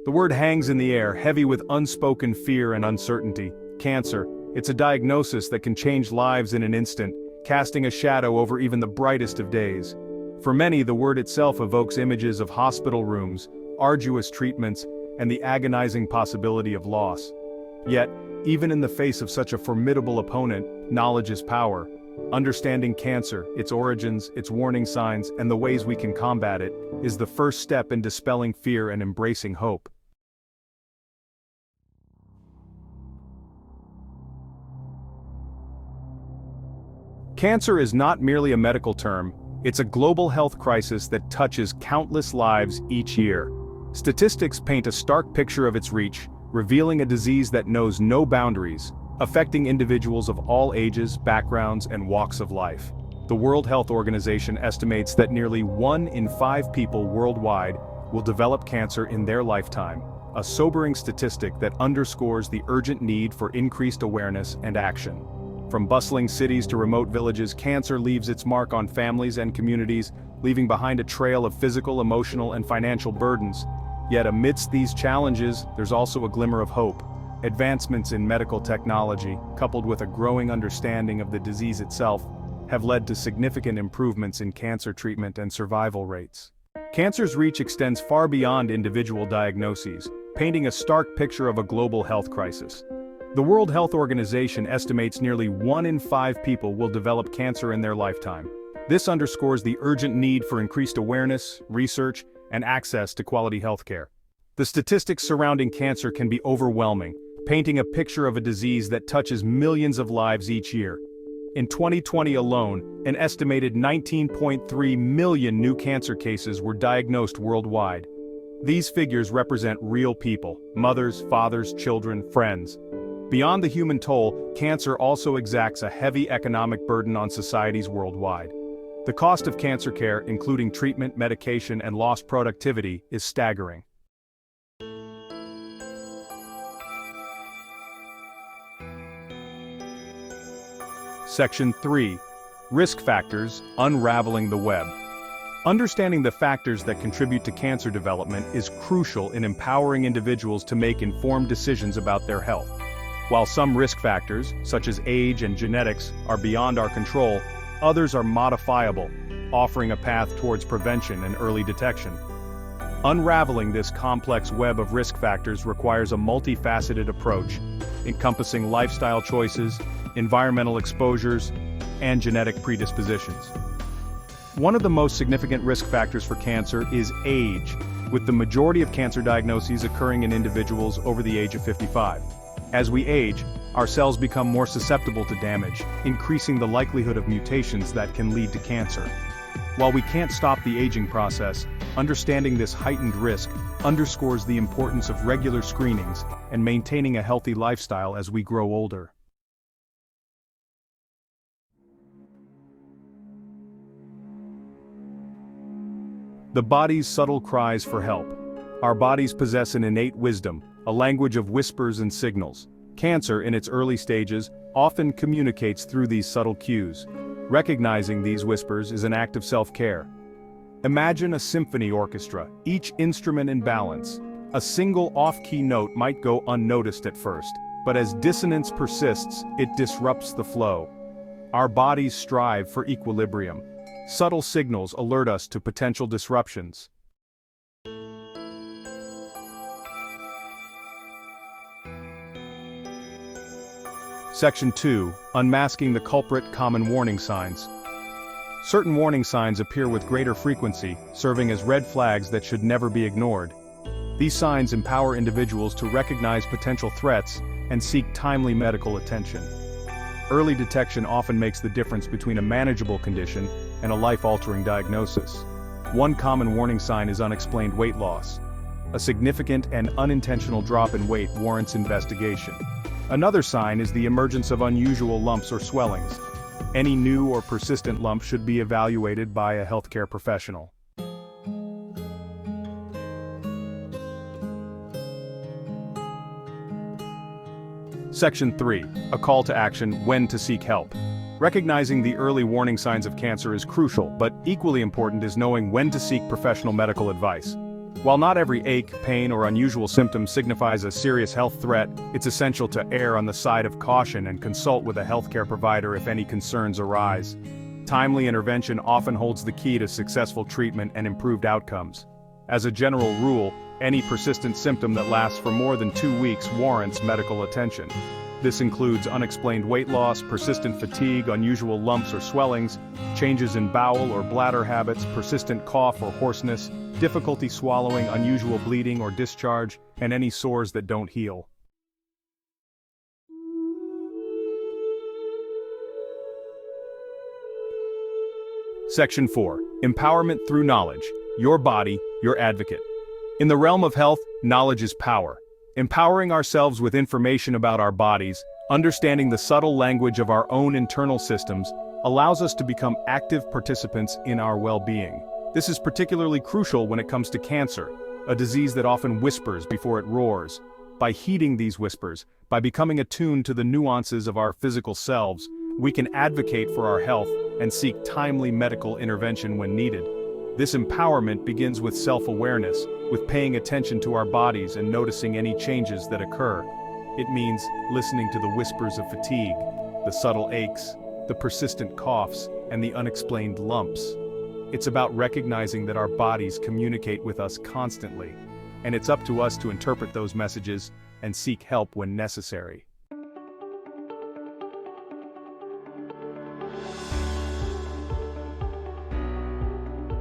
The word hangs in the air, heavy with unspoken fear and uncertainty. Cancer. It's a diagnosis that can change lives in an instant, casting a shadow over even the brightest of days. For many, the word itself evokes images of hospital rooms, arduous treatments, and the agonizing possibility of loss. Yet, even in the face of such a formidable opponent, knowledge is power. Understanding cancer, its origins, its warning signs, and the ways we can combat it, is the first step in dispelling fear and embracing hope. Cancer is not merely a medical term, it's a global health crisis that touches countless lives each year. Statistics paint a stark picture of its reach, revealing a disease that knows no boundaries, affecting individuals of all ages, backgrounds, and walks of life. The World Health Organization estimates that nearly 1 in 5 people worldwide will develop cancer in their lifetime, a sobering statistic that underscores the urgent need for increased awareness and action. From bustling cities to remote villages, cancer leaves its mark on families and communities, leaving behind a trail of physical, emotional, and financial burdens. Yet amidst these challenges, there's also a glimmer of hope. Advancements in medical technology, coupled with a growing understanding of the disease itself, have led to significant improvements in cancer treatment and survival rates. Cancer's reach extends far beyond individual diagnoses, painting a stark picture of a global health crisis. The World Health Organization estimates nearly 1 in 5 people will develop cancer in their lifetime. This underscores the urgent need for increased awareness, research, and access to quality healthcare. The statistics surrounding cancer can be overwhelming, painting a picture of a disease that touches millions of lives each year. In 2020 alone, an estimated 19.3 million new cancer cases were diagnosed worldwide. These figures represent real people: mothers, fathers, children, friends. Beyond the human toll, cancer also exacts a heavy economic burden on societies worldwide. The cost of cancer care, including treatment, medication, and lost productivity, is staggering. Section 3. Risk Factors: Unraveling the Web. Understanding the factors that contribute to cancer development is crucial in empowering individuals to make informed decisions about their health. While some risk factors, such as age and genetics, are beyond our control, others are modifiable, offering a path towards prevention and early detection. Unraveling this complex web of risk factors requires a multifaceted approach, encompassing lifestyle choices, environmental exposures, and genetic predispositions. One of the most significant risk factors for cancer is age, with the majority of cancer diagnoses occurring in individuals over the age of 55. As we age, our cells become more susceptible to damage, increasing the likelihood of mutations that can lead to cancer. While we can't stop the aging process, understanding this heightened risk underscores the importance of regular screenings and maintaining a healthy lifestyle as we grow older. The body's subtle cries for help. Our bodies possess an innate wisdom, a language of whispers and signals. Cancer, in its early stages, often communicates through these subtle cues. Recognizing these whispers is an act of self-care. Imagine a symphony orchestra, each instrument in balance. A single off-key note might go unnoticed at first, but as dissonance persists, it disrupts the flow. Our bodies strive for equilibrium. Subtle signals alert us to potential disruptions. Section 2. Unmasking the culprit: Common warning signs. Certain warning signs appear with greater frequency, serving as red flags that should never be ignored. These signs empower individuals to recognize potential threats and seek timely medical attention. Early detection often makes the difference between a manageable condition and a life-altering diagnosis. One common warning sign is unexplained weight loss. A significant and unintentional drop in weight warrants investigation. Another sign is the emergence of unusual lumps or swellings. Any new or persistent lump should be evaluated by a healthcare professional. Section 3. A call to action: When to seek help. Recognizing the early warning signs of cancer is crucial, but equally important is knowing when to seek professional medical advice. While not every ache, pain, or unusual symptom signifies a serious health threat, it's essential to err on the side of caution and consult with a healthcare provider if any concerns arise. Timely intervention often holds the key to successful treatment and improved outcomes. As a general rule, any persistent symptom that lasts for more than 2 weeks warrants medical attention. This includes unexplained weight loss, persistent fatigue, unusual lumps or swellings, changes in bowel or bladder habits, persistent cough or hoarseness, difficulty swallowing, unusual bleeding or discharge, and any sores that don't heal. Section 4. Empowerment through knowledge. Your body, your advocate. In the realm of health, knowledge is power. Empowering ourselves with information about our bodies, understanding the subtle language of our own internal systems, allows us to become active participants in our well-being. This is particularly crucial when it comes to cancer, a disease that often whispers before it roars. By heeding these whispers, by becoming attuned to the nuances of our physical selves, we can advocate for our health and seek timely medical intervention when needed. This empowerment begins with self-awareness, with paying attention to our bodies and noticing any changes that occur. It means listening to the whispers of fatigue, the subtle aches, the persistent coughs, and the unexplained lumps. It's about recognizing that our bodies communicate with us constantly, and it's up to us to interpret those messages and seek help when necessary.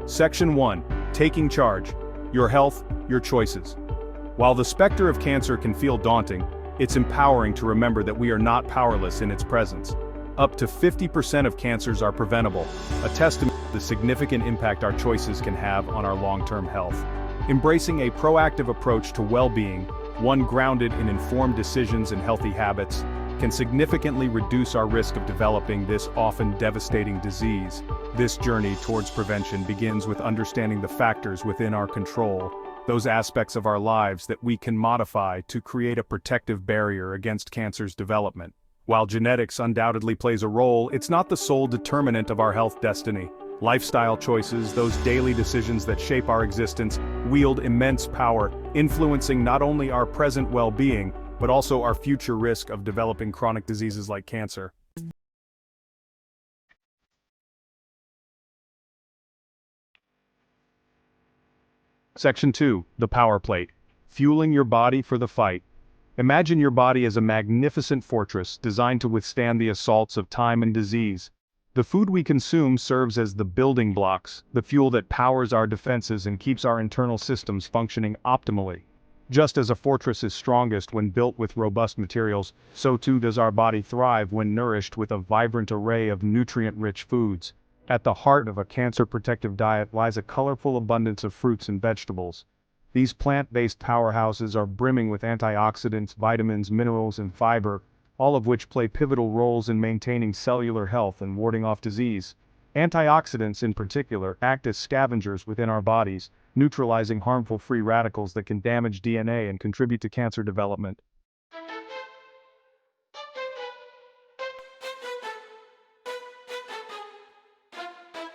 Section 1. Taking charge. Your health, your choices. While the specter of cancer can feel daunting, it's empowering to remember that we are not powerless in its presence. Up to 50% of cancers are preventable, a testament to the significant impact our choices can have on our long-term health. Embracing a proactive approach to well-being, one grounded in informed decisions and healthy habits, can significantly reduce our risk of developing this often devastating disease. This journey towards prevention begins with understanding the factors within our control, those aspects of our lives that we can modify to create a protective barrier against cancer's development. While genetics undoubtedly plays a role, it's not the sole determinant of our health destiny. Lifestyle choices, those daily decisions that shape our existence, wield immense power, influencing not only our present well-being, but also our future risk of developing chronic diseases like cancer. Section 2. The power plate. Fueling your body for the fight. Imagine your body as a magnificent fortress designed to withstand the assaults of time and disease. The food we consume serves as the building blocks, the fuel that powers our defenses and keeps our internal systems functioning optimally. Just as a fortress is strongest when built with robust materials, so too does our body thrive when nourished with a vibrant array of nutrient-rich foods. At the heart of a cancer-protective diet lies a colorful abundance of fruits and vegetables. These plant-based powerhouses are brimming with antioxidants, vitamins, minerals, and fiber, all of which play pivotal roles in maintaining cellular health and warding off disease. Antioxidants in particular act as scavengers within our bodies, neutralizing harmful free radicals that can damage DNA and contribute to cancer development.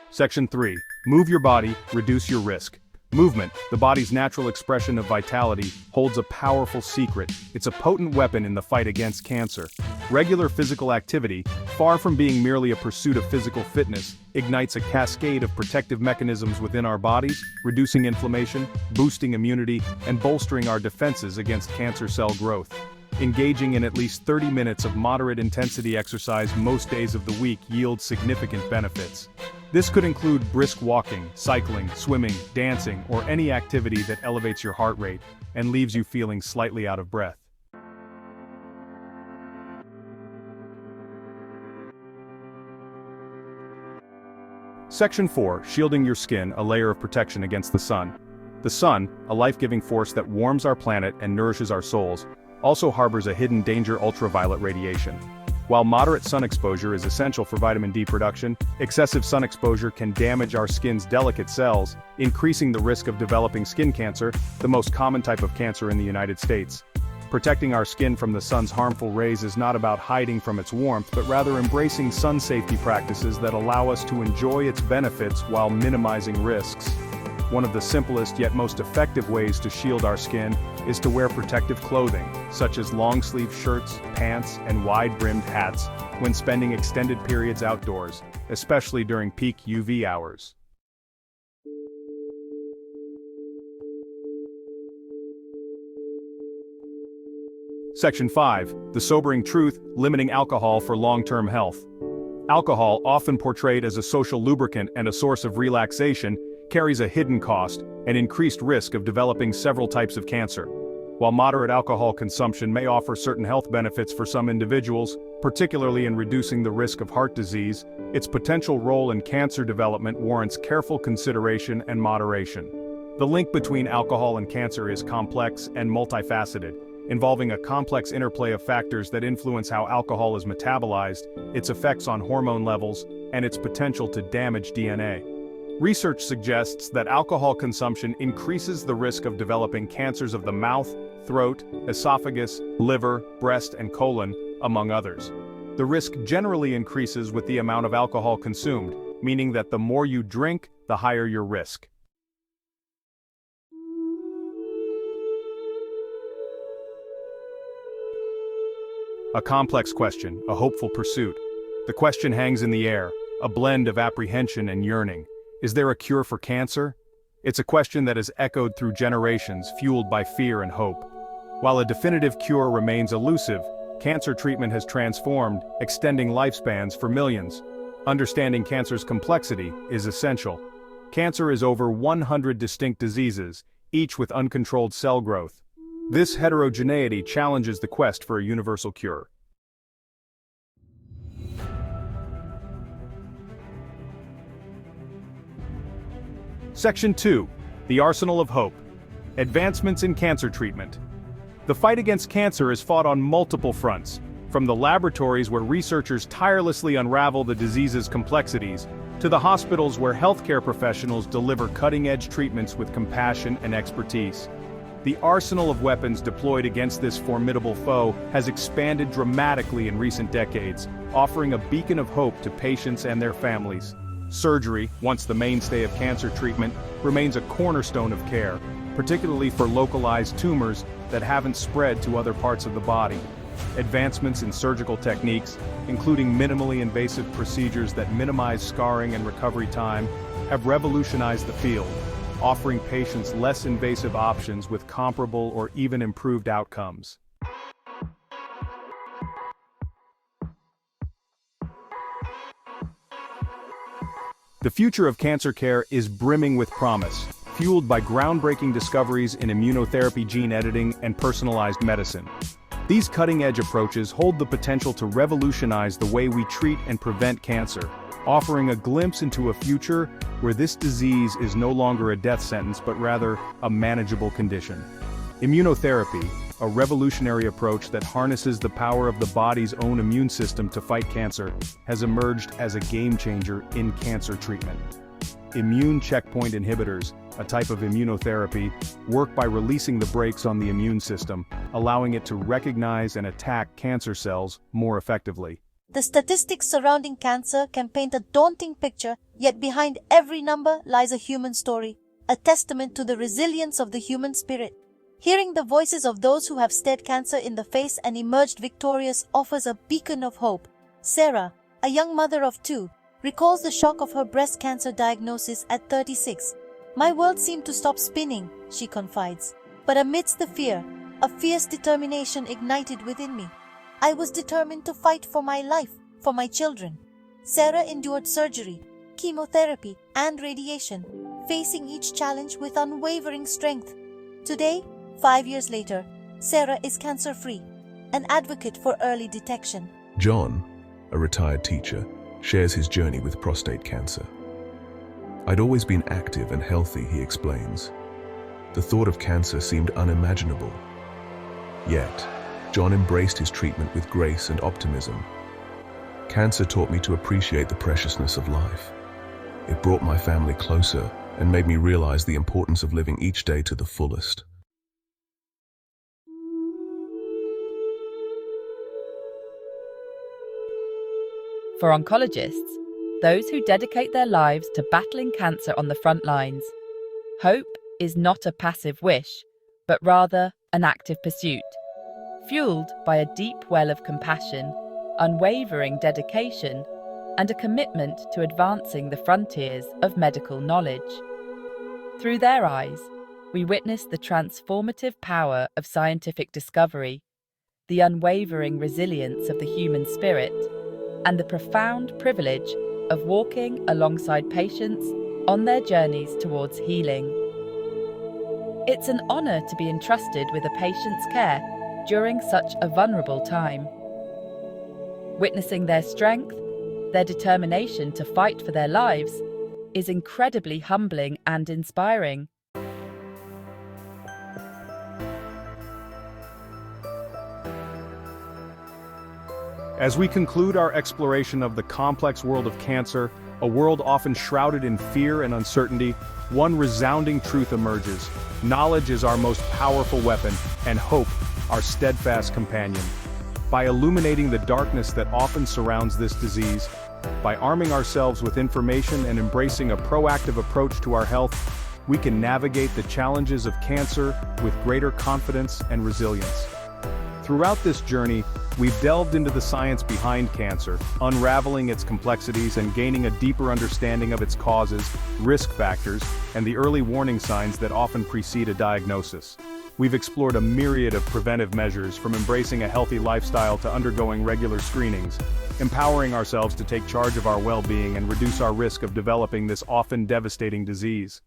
Section 3. Move your body, reduce your risk. Movement, the body's natural expression of vitality, holds a powerful secret. It's a potent weapon in the fight against cancer. Regular physical activity, far from being merely a pursuit of physical fitness, ignites a cascade of protective mechanisms within our bodies, reducing inflammation, boosting immunity, and bolstering our defenses against cancer cell growth. Engaging in at least 30 minutes of moderate intensity exercise most days of the week yields significant benefits. This could include brisk walking, cycling, swimming, dancing, or any activity that elevates your heart rate and leaves you feeling slightly out of breath. Section 4. Shielding your skin, a layer of protection against the sun. The sun, a life-giving force that warms our planet and nourishes our souls, also harbors a hidden danger: ultraviolet radiation. While moderate sun exposure is essential for vitamin D production, excessive sun exposure can damage our skin's delicate cells, increasing the risk of developing skin cancer, the most common type of cancer in the United States. Protecting our skin from the sun's harmful rays is not about hiding from its warmth, but rather embracing sun safety practices that allow us to enjoy its benefits while minimizing risks. One of the simplest yet most effective ways to shield our skin is to wear protective clothing, such as long-sleeve shirts, pants, and wide-brimmed hats when spending extended periods outdoors, especially during peak UV hours. Section 5. The sobering truth, limiting alcohol for long-term health. Alcohol, often portrayed as a social lubricant and a source of relaxation, carries a hidden cost, an increased risk of developing several types of cancer. While moderate alcohol consumption may offer certain health benefits for some individuals, particularly in reducing the risk of heart disease, its potential role in cancer development warrants careful consideration and moderation. The link between alcohol and cancer is complex and multifaceted, involving a complex interplay of factors that influence how alcohol is metabolized, its effects on hormone levels, and its potential to damage DNA. Research suggests that alcohol consumption increases the risk of developing cancers of the mouth, throat, esophagus, liver, breast, and colon, among others. The risk generally increases with the amount of alcohol consumed, meaning that the more you drink, the higher your risk. A complex question, a hopeful pursuit. The question hangs in the air, a blend of apprehension and yearning. Is there a cure for cancer? It's a question that has echoed through generations, fueled by fear and hope. While a definitive cure remains elusive, cancer treatment has transformed, extending lifespans for millions. Understanding cancer's complexity is essential. Cancer is over 100 distinct diseases, each with uncontrolled cell growth. This heterogeneity challenges the quest for a universal cure. Section 2. The Arsenal of Hope. Advancements in cancer treatment. The fight against cancer is fought on multiple fronts, from the laboratories where researchers tirelessly unravel the disease's complexities, to the hospitals where healthcare professionals deliver cutting-edge treatments with compassion and expertise. The arsenal of weapons deployed against this formidable foe has expanded dramatically in recent decades, offering a beacon of hope to patients and their families. Surgery, once the mainstay of cancer treatment, remains a cornerstone of care, particularly for localized tumors that haven't spread to other parts of the body. Advancements in surgical techniques, including minimally invasive procedures that minimize scarring and recovery time, have revolutionized the field, offering patients less invasive options with comparable or even improved outcomes. The future of cancer care is brimming with promise, fueled by groundbreaking discoveries in immunotherapy, gene editing, and personalized medicine. These cutting-edge approaches hold the potential to revolutionize the way we treat and prevent cancer, offering a glimpse into a future where this disease is no longer a death sentence but rather a manageable condition. Immunotherapy, a revolutionary approach that harnesses the power of the body's own immune system to fight cancer, has emerged as a game-changer in cancer treatment. Immune checkpoint inhibitors, a type of immunotherapy, work by releasing the brakes on the immune system, allowing it to recognize and attack cancer cells more effectively. The statistics surrounding cancer can paint a daunting picture, yet behind every number lies a human story, a testament to the resilience of the human spirit. Hearing the voices of those who have stared cancer in the face and emerged victorious offers a beacon of hope. Sarah, a young mother of 2, recalls the shock of her breast cancer diagnosis at 36. "My world seemed to stop spinning," she confides. "But amidst the fear, a fierce determination ignited within me. I was determined to fight for my life, for my children." Sarah endured surgery, chemotherapy, and radiation, facing each challenge with unwavering strength. Today, 5 years later, Sarah is cancer-free, an advocate for early detection. John, a retired teacher, shares his journey with prostate cancer. "I'd always been active and healthy," he explains. "The thought of cancer seemed unimaginable. Yet, John embraced his treatment with grace and optimism. Cancer taught me to appreciate the preciousness of life. It brought my family closer and made me realize the importance of living each day to the fullest." For oncologists, those who dedicate their lives to battling cancer on the front lines, Hope is not a passive wish, but rather an active pursuit, fueled by a deep well of compassion, unwavering dedication, and a commitment to advancing the frontiers of medical knowledge. Through their eyes, we witness the transformative power of scientific discovery, the unwavering resilience of the human spirit, and the profound privilege of walking alongside patients on their journeys towards healing. It's an honor to be entrusted with a patient's care during such a vulnerable time. Witnessing their strength, their determination to fight for their lives, is incredibly humbling and inspiring. As we conclude our exploration of the complex world of cancer, a world often shrouded in fear and uncertainty, one resounding truth emerges: knowledge is our most powerful weapon, and hope our steadfast companion. By illuminating the darkness that often surrounds this disease, by arming ourselves with information and embracing a proactive approach to our health, we can navigate the challenges of cancer with greater confidence and resilience. Throughout this journey, we've delved into the science behind cancer, unraveling its complexities and gaining a deeper understanding of its causes, risk factors, and the early warning signs that often precede a diagnosis. We've explored a myriad of preventive measures, from embracing a healthy lifestyle to undergoing regular screenings, empowering ourselves to take charge of our well-being and reduce our risk of developing this often devastating disease.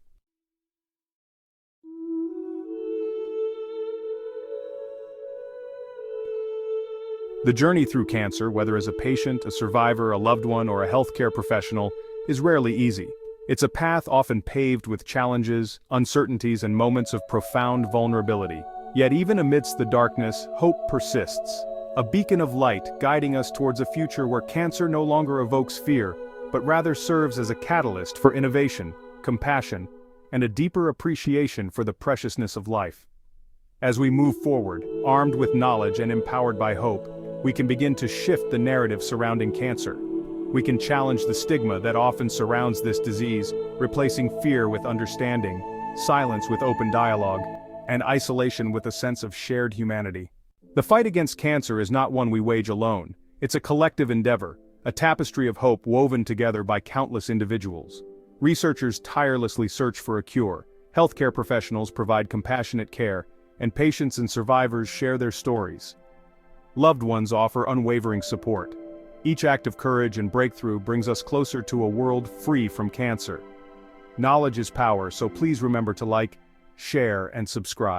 The journey through cancer, whether as a patient, a survivor, a loved one, or a healthcare professional, is rarely easy. It's a path often paved with challenges, uncertainties, and moments of profound vulnerability. Yet even amidst the darkness, hope persists, a beacon of light guiding us towards a future where cancer no longer evokes fear, but rather serves as a catalyst for innovation, compassion, and a deeper appreciation for the preciousness of life. As we move forward, armed with knowledge and empowered by hope, we can begin to shift the narrative surrounding cancer. We can challenge the stigma that often surrounds this disease, replacing fear with understanding, silence with open dialogue, and isolation with a sense of shared humanity. The fight against cancer is not one we wage alone. It's a collective endeavor, a tapestry of hope woven together by countless individuals. Researchers tirelessly search for a cure, healthcare professionals provide compassionate care, and patients and survivors share their stories. Loved ones offer unwavering support. Each act of courage and breakthrough brings us closer to a world free from cancer. Knowledge is power, so please remember to like, share, and subscribe.